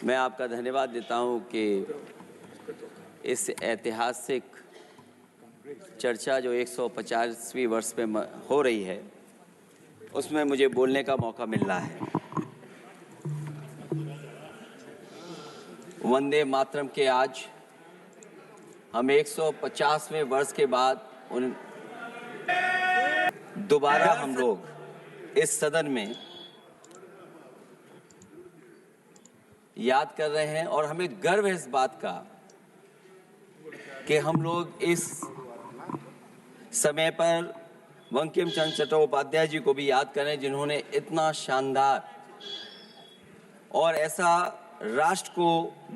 मैं आपका धन्यवाद देता हूं कि इस ऐतिहासिक चर्चा जो 150वीं वर्ष में हो रही है उसमें मुझे बोलने का मौका मिल रहा है। वंदे मातरम के आज हम 150वें वर्ष के बाद दोबारा हम लोग इस सदन में याद कर रहे हैं और हमें गर्व है इस बात का कि हम लोग इस समय पर बंकिम चंद्र चट्टोपाध्याय जी को भी याद करें जिन्होंने इतना शानदार और ऐसा राष्ट्र को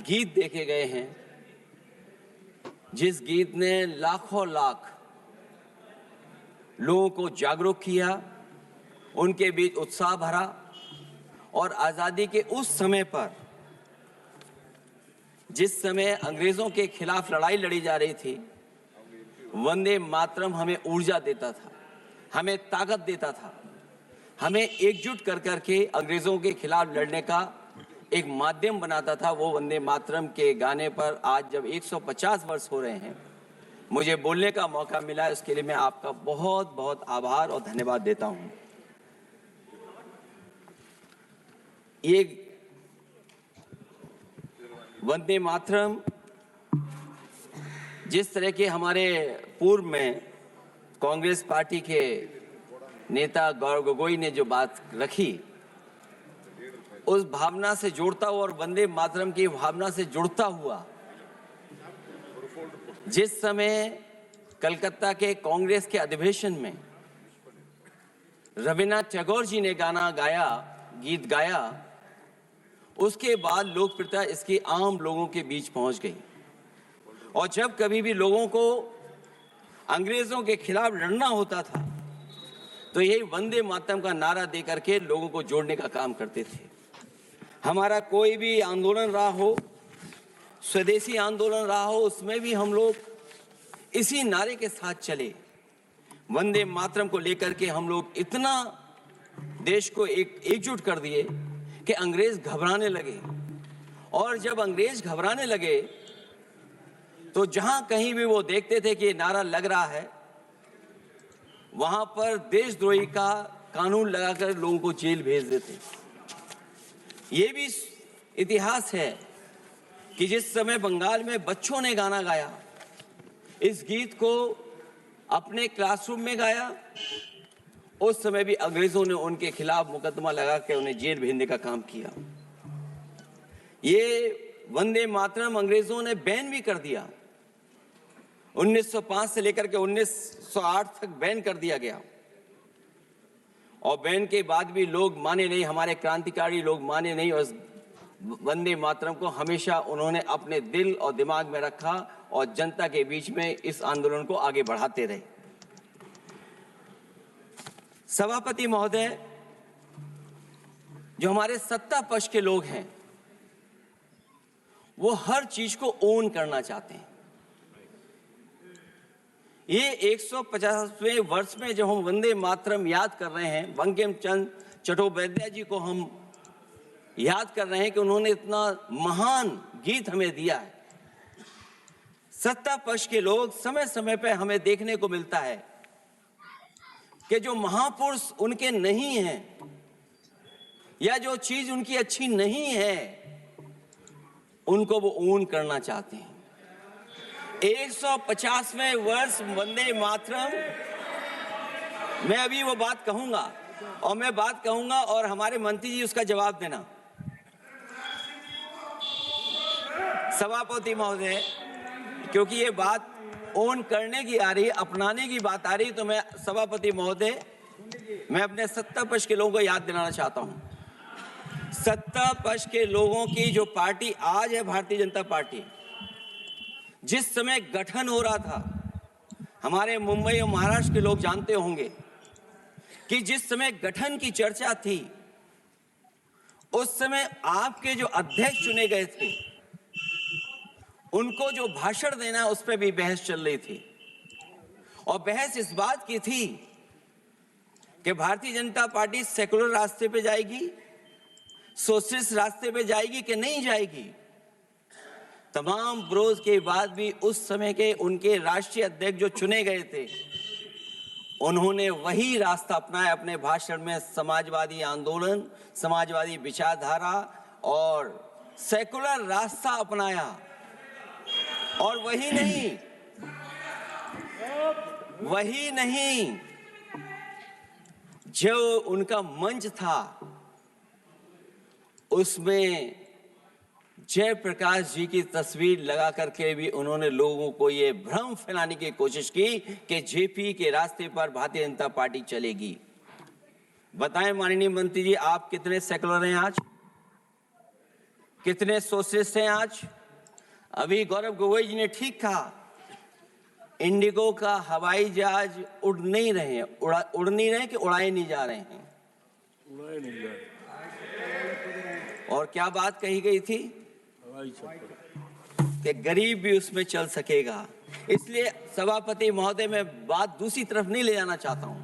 गीत देके गए हैं जिस गीत ने लाखों लाख लोगों को जागरूक किया, उनके बीच उत्साह भरा और आज़ादी के उस समय पर जिस समय अंग्रेजों के खिलाफ लड़ाई लड़ी जा रही थी, वंदे मातरम हमें ऊर्जा देता था, हमें ताकत देता था, हमें एकजुट कर करके अंग्रेजों के खिलाफ लड़ने का एक माध्यम बनाता था। वो वंदे मातरम के गाने पर आज जब 150 वर्ष हो रहे हैं मुझे बोलने का मौका मिला, इसके लिए मैं आपका बहुत बहुत आभार और धन्यवाद देता हूं। ये वंदे मातरम जिस तरह के हमारे पूर्व में कांग्रेस पार्टी के नेता गौरव गोगोई ने जो बात रखी, उस भावना से जोड़ता हुआ और वंदे मातरम की भावना से जुड़ता हुआ जिस समय कलकत्ता के कांग्रेस के अधिवेशन में रविन्द्रनाथ टैगोर जी ने गीत गाया, उसके बाद लोकप्रियता इसकी आम लोगों के बीच पहुंच गई और जब कभी भी लोगों को अंग्रेजों के खिलाफ लड़ना होता था तो यही वंदे मातरम का नारा देकर के लोगों को जोड़ने का काम करते थे। हमारा कोई भी आंदोलन रहा हो, स्वदेशी आंदोलन रहा हो, उसमें भी हम लोग इसी नारे के साथ चले। वंदे मातरम को लेकर के हम लोग इतना देश को एकजुट कर दिए कि अंग्रेज घबराने लगे और जब अंग्रेज घबराने लगे तो जहां कहीं भी वो देखते थे कि ये नारा लग रहा है, वहां पर देशद्रोही का कानून लगाकर लोगों को जेल भेज देते। ये भी इतिहास है कि जिस समय बंगाल में बच्चों ने गाना गाया, इस गीत को अपने क्लासरूम में गाया, उस समय भी अंग्रेजों ने उनके खिलाफ मुकदमा लगा के उन्हें जेल भेजने का काम किया। ये वंदे मातरम अंग्रेजों ने बैन भी कर दिया, 1905 से लेकर के 1908 तक बैन कर दिया गया और बैन के बाद भी लोग माने नहीं, हमारे क्रांतिकारी लोग माने नहीं और वंदे मातरम को हमेशा उन्होंने अपने दिल और दिमाग में रखा और जनता के बीच में इस आंदोलन को आगे बढ़ाते रहे। सभापति महोदय, जो हमारे सत्ता पक्ष के लोग हैं वो हर चीज को ओन करना चाहते हैं। ये 150वें वर्ष में जब हम वंदे मातरम याद कर रहे हैं, बंकिम चंद्र चट्टोपाध्याय जी को हम याद कर रहे हैं कि उन्होंने इतना महान गीत हमें दिया है। सत्ता पक्ष के लोग समय समय पर हमें देखने को मिलता है कि जो महापुरुष उनके नहीं हैं या जो चीज उनकी अच्छी नहीं है उनको वो ओन करना चाहते हैं। 150वें वर्ष वंदे मातरम, मैं अभी वो बात कहूंगा और मैं बात कहूंगा और हमारे मंत्री जी उसका जवाब देना। सभापति महोदय, क्योंकि ये बात ओन करने की आ रही है, अपनाने की बात आ रही है, तो मैं सभापति महोदय, मैं अपने सत्ता पक्ष के लोगों को याद दिलाना चाहता हूं। सत्ता पक्ष के लोगों की जो पार्टी आज है भारतीय जनता पार्टी, जिस समय गठन हो रहा था, हमारे मुंबई और महाराष्ट्र के लोग जानते होंगे कि जिस समय गठन की चर्चा थी उस समय आपके जो अध्यक्ष चुने गए थे उनको जो भाषण देना उस पर भी बहस चल रही थी और बहस इस बात की थी कि भारतीय जनता पार्टी सेकुलर रास्ते पे जाएगी, सोशलिस्ट रास्ते पे जाएगी कि नहीं जाएगी। तमाम विरोध के बाद भी उस समय के उनके राष्ट्रीय अध्यक्ष जो चुने गए थे, उन्होंने वही रास्ता अपनाया अपने भाषण में। समाजवादी आंदोलन, समाजवादी विचारधारा और सेकुलर रास्ता अपनाया। और वही नहीं, जो उनका मंच था उसमें जयप्रकाश जी की तस्वीर लगा करके भी उन्होंने लोगों को ये भ्रम फैलाने की कोशिश की कि जेपी के रास्ते पर भारतीय जनता पार्टी चलेगी। बताएं माननीय मंत्री जी, आप कितने सेकुलर हैं आज, कितने सोशलिस्ट हैं आज? अभी गौरव गोगोई जी ने ठीक कहा, इंडिगो का हवाई जहाज उड़ नहीं रहे हैं, उड़ नहीं रहे कि उड़ाए नहीं जा रहे हैं? उड़ाए नहीं जा रहे। और क्या बात कही गई थी कि गरीब भी उसमें चल सकेगा। इसलिए सभापति महोदय, मैं बात दूसरी तरफ नहीं ले जाना चाहता हूं।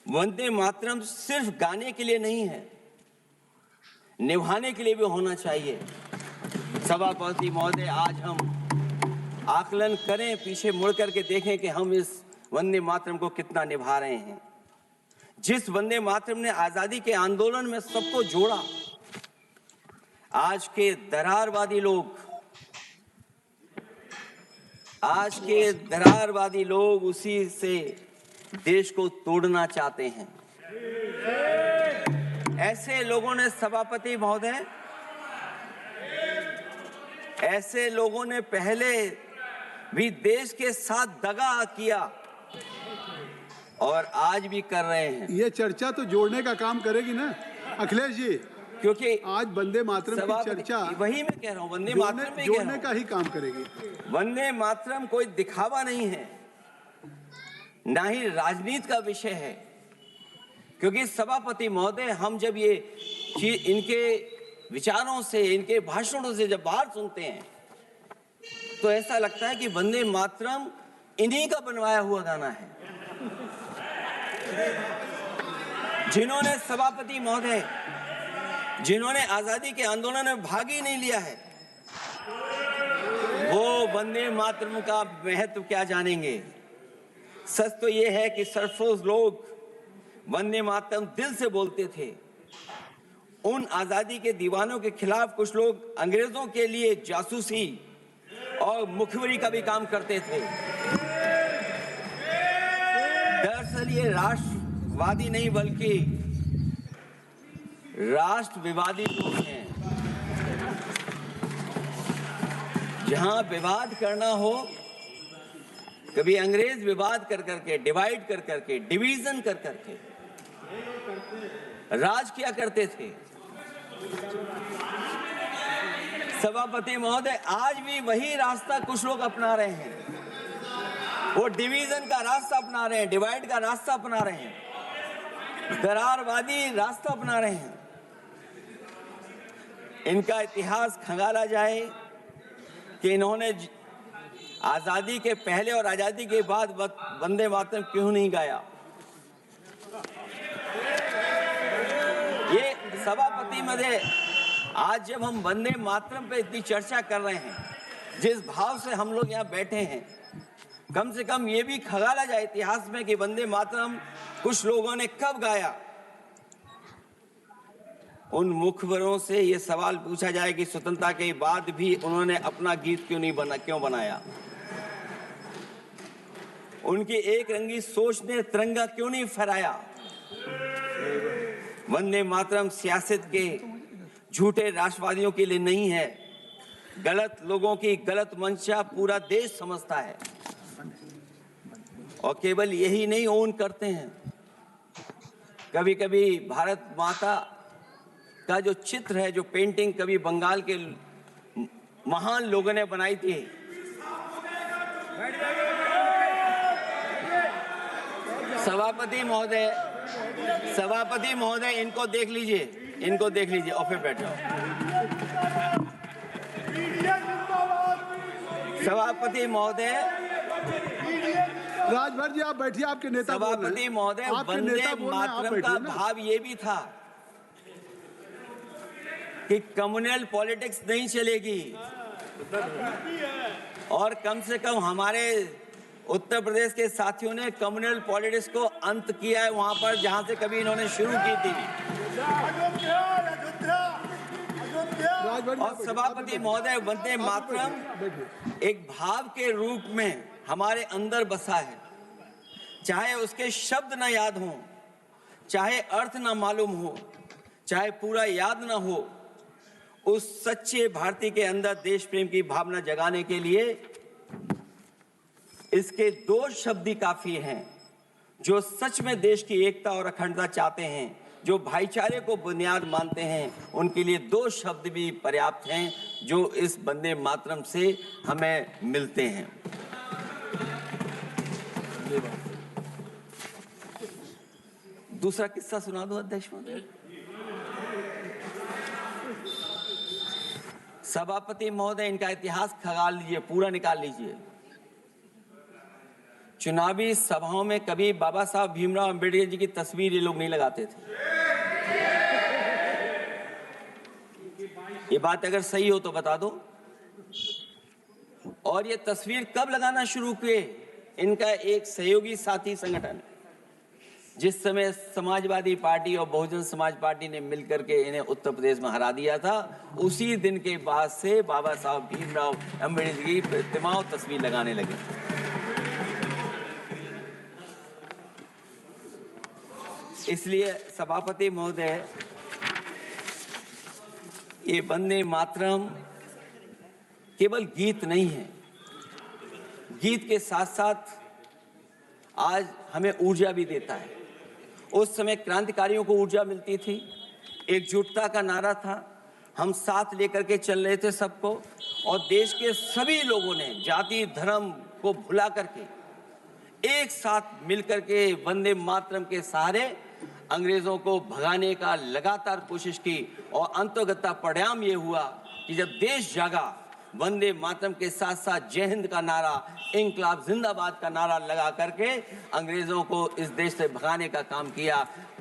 वंदे मातरम सिर्फ गाने के लिए नहीं है, निभाने के लिए भी होना चाहिए। सभापति महोदय, आज हम आकलन करें, पीछे मुड़ करके देखें कि हम इस वंदे मातरम को कितना निभा रहे हैं। जिस वंदे मातरम ने आजादी के आंदोलन में सबको जोड़ा, आज के दरारवादी लोग उसी से देश को तोड़ना चाहते हैं। ऐसे लोगों ने, सभापति महोदय, ऐसे लोगों ने पहले भी देश के साथ दगा किया और आज भी कर रहे हैं। ये चर्चा तो जोड़ने का काम करेगी ना अखिलेश जी, क्योंकि आज वंदे मातरम की चर्चा, वही मैं कह रहा हूँ, वंदे मातरम में जोड़ने का ही काम करेगी। वंदे मातरम कोई दिखावा नहीं है, ना ही राजनीति का विषय है। क्योंकि सभापति महोदय, हम जब ये इनके विचारों से, इनके भाषणों से जब बाहर सुनते हैं तो ऐसा लगता है कि वंदे मातरम इन्हीं का बनवाया हुआ गाना है। जिन्होंने, सभापति महोदय, जिन्होंने आजादी के आंदोलन में भाग ही नहीं लिया है, वो वंदे मातरम का महत्व क्या जानेंगे। सच तो ये है कि सरफरोश लोग वंदे मातरम दिल से बोलते थे। उन आजादी के दीवानों के खिलाफ कुछ लोग अंग्रेजों के लिए जासूसी और मुखबिरी का भी काम करते थे। दरअसल ये राष्ट्रवादी नहीं बल्कि राष्ट्र विवादी लोग हैं। जहां विवाद करना हो, कभी अंग्रेज विवाद कर करके, डिवाइड कर करके, डिवीजन कर करके राज किया करते थे। सभापति महोदय, आज भी वही रास्ता कुछ लोग अपना रहे हैं। वो डिवीजन का रास्ता अपना रहे हैं, डिवाइड का रास्ता अपना रहे हैं, दरारवादी रास्ता अपना रहे हैं। इनका इतिहास खंगाला जाए कि इन्होंने आजादी के पहले और आजादी के बाद वंदे मातरम क्यों नहीं गाया। ये सभापति महोदय, आज जब हम वंदे मातरम पे इतनी चर्चा कर रहे हैं, जिस भाव से हम लोग यहाँ बैठे हैं, कम से कम ये भी खंगाला जाए इतिहास में कि वंदे मातरम कुछ लोगों ने कब गाया। उन मुखबरों से ये सवाल पूछा जाए कि स्वतंत्रता के बाद भी उन्होंने अपना गीत क्यों बनाया। उनकी एक रंगी सोच ने तिरंगा क्यों नहीं फहराया। वंदे मातरम सियासत के झूठे राष्ट्रवादियों के लिए नहीं है, गलत लोगों की गलत मंशा पूरा देश समझता है। और केवल यही नहीं ओन करते हैं, कभी कभी भारत माता का जो चित्र है, जो पेंटिंग कभी बंगाल के महान लोगों ने बनाई थी, सभापति महोदय इनको देख लीजिए और फिर बैठो। सभापति महोदय, राजभर जी आप बैठिए, आपके नेता। सभापति महोदय, वंदे मातरम का भाव ये भी था कि कम्युनल पॉलिटिक्स नहीं चलेगी और कम से कम हमारे उत्तर प्रदेश के साथियों ने कम्युनल पॉलिटिक्स को अंत किया है वहां पर जहां से कभी इन्होंने शुरू की थी। और सभापति महोदय, वंदे मातरम एक भाव के रूप में हमारे अंदर बसा है, चाहे उसके शब्द न याद हों, चाहे अर्थ न मालूम हो, चाहे पूरा याद न हो, उस सच्चे भारतीय के अंदर देश प्रेम की भावना जगाने के लिए इसके दो शब्द ही काफी हैं। जो सच में देश की एकता और अखंडता चाहते हैं, जो भाईचारे को बुनियाद मानते हैं, उनके लिए दो शब्द भी पर्याप्त हैं जो इस वंदे मातरम से हमें मिलते हैं। दूसरा किस्सा सुना दो अध्यक्ष महोदय। सभापति महोदय, इनका इतिहास खंगाल लीजिए, पूरा निकाल लीजिए। चुनावी सभाओं में कभी बाबा साहब भीमराव अंबेडकर जी की तस्वीर ये लोग नहीं लगाते थे। ये बात अगर सही हो तो बता दो। और ये तस्वीर कब लगाना शुरू किए? इनका एक सहयोगी साथी संगठन, जिस समय समाजवादी पार्टी और बहुजन समाज पार्टी ने मिलकर के इन्हें उत्तर प्रदेश में हरा दिया था, उसी दिन के बाद से बाबा साहब भीमराव अंबेडकर की प्रतिमा और तस्वीर लगाने लगे। इसलिए सभापति महोदय, ये वंदे मातरम केवल गीत नहीं है, गीत के साथ साथ आज हमें ऊर्जा भी देता है। उस समय क्रांतिकारियों को ऊर्जा मिलती थी, एकजुटता का नारा था, हम साथ लेकर के चल रहे थे सबको, और देश के सभी लोगों ने जाति धर्म को भुला करके एक साथ मिलकर के वंदे मातरम के सहारे अंग्रेजों को भगाने का लगातार कोशिश की। और अंततः परिणाम ये हुआ कि जब देश जागा, वंदे मातरम के साथ साथ जय हिंद का नारा, इंकलाब जिंदाबाद का नारा लगा करके अंग्रेजों को इस देश से भगाने का काम किया।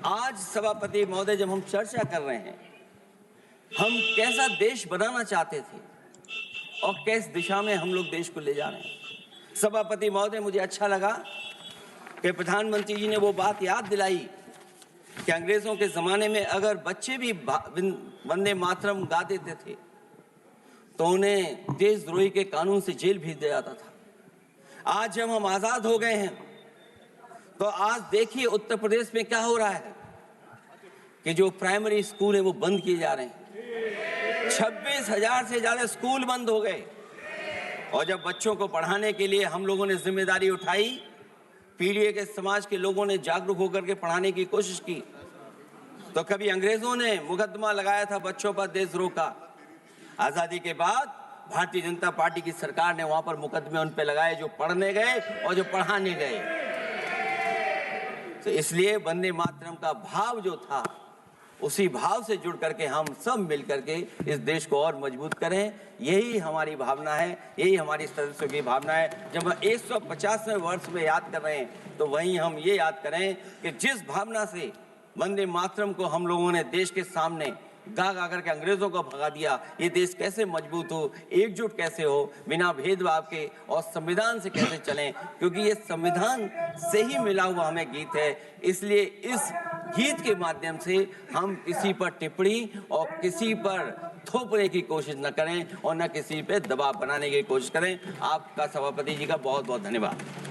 आज सभापति महोदय, जब हम चर्चा कर रहे हैं, हम कैसा देश बनाना चाहते थे और किस दिशा में हम लोग देश को ले जा रहे हैं। सभापति महोदय, मुझे अच्छा लगा कि प्रधानमंत्री जी ने वो बात याद दिलाई कि अंग्रेजों के जमाने में अगर बच्चे भी वंदे मातरम गा देते थे तो उन्हें देशद्रोही के कानून से जेल भेज दिया जाता था। आज जब हम आजाद हो गए हैं तो आज देखिए उत्तर प्रदेश में क्या हो रहा है कि जो प्राइमरी स्कूल है वो बंद किए जा रहे हैं। 26,000 से ज्यादा स्कूल बंद हो गए। और जब बच्चों को पढ़ाने के लिए हम लोगों ने जिम्मेदारी उठाई, पीढ़ी के समाज के लोगों ने जागरूक होकर के पढ़ाने की कोशिश की, तो कभी अंग्रेजों ने मुकदमा लगाया था बच्चों पर देशद्रोह का। आजादी के बाद भारतीय जनता पार्टी की सरकार ने वहां पर मुकदमे उन पे लगाए जो पढ़ने गए और जो पढ़ाने गए। तो इसलिए वंदे मातरम का भाव जो था, उसी भाव से जुड़ करके हम सब मिल करके इस देश को और मजबूत करें। यही हमारी भावना है, यही हमारी सदस्यों की भावना है। जब हम 150वें वर्ष में याद कर रहे हैं तो वहीं हम ये याद करें कि जिस भावना से वंदे मातरम को हम लोगों ने देश के सामने गा गा करके अंग्रेजों को भगा दिया, ये देश कैसे मजबूत हो, एकजुट कैसे हो, बिना भेदभाव के, और संविधान से कैसे चलें, क्योंकि ये संविधान से ही मिला हुआ हमें गीत है। इसलिए इस गीत के माध्यम से हम किसी पर टिप्पणी और किसी पर थोपने की कोशिश न करें और न किसी पे दबाव बनाने की कोशिश करें। आपका सभापति जी का बहुत बहुत धन्यवाद।